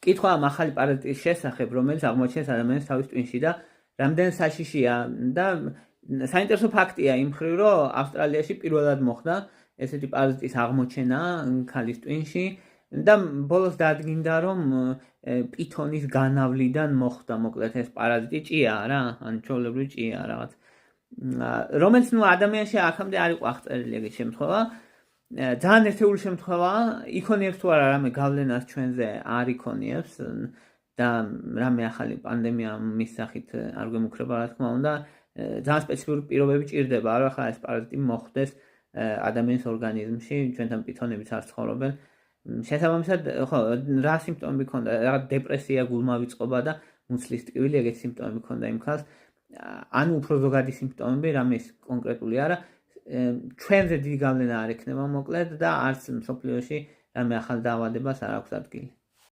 კითხვა ამ ახალი პარაზიტის შესახებ, რომელიც აღმოჩნდეს ადამიანის თავის ტვინში და რამდენ საშიშია და საინტერესო ფაქტია იმ მხრივ, რომ ავსტრალიაში პირველად მოხდა ესეთი პარაზიტის აღმოჩენა ქალის ტვინში და ბოლოს დადგინდა, რომ პითონის განავლიდან მოხდა მოკლედ ეს პარაზიტი ჭიაა რა, ან ჩვეულებრივი ჭიაა რაღაც. რომელიც ადამიანში აქამდე არ იყო აღწერილი ეგეთი შემთხვევა. ძალიან ერთეული შემთხვევაა, იქონიებს თუ არა რამე გავლენას ჩვენზე არ იქონიებს და რამე ახალი პანდემია მის სახით არ გვემუქრება, რა თქმა უნდა, ძალიან სპეციფიკური პირობები ჭირდება, რომ ახლა ეს პარაზიტი მოხდეს ადამიანის ორგანიზმში, ჩვენთან პითონებიც არ ცხოვრობენ. შესაბამისად, ხო, რა სიმპტომები ქონდა? რაღაც დეპრესია, გულმავიწყობა და მუცლის ტკივილი, ეგეთი სიმპტომები ქონდა იმ ქალს. ანუ უფრო ზოგადი სიმპტომები, რამის კონკრეტული არა. ჩვენზე დიდი გავლენა არ ექნება მოკლედ და არც მსოფლიოში რამე ახალ დაავადებას არ აქვს ადგილი.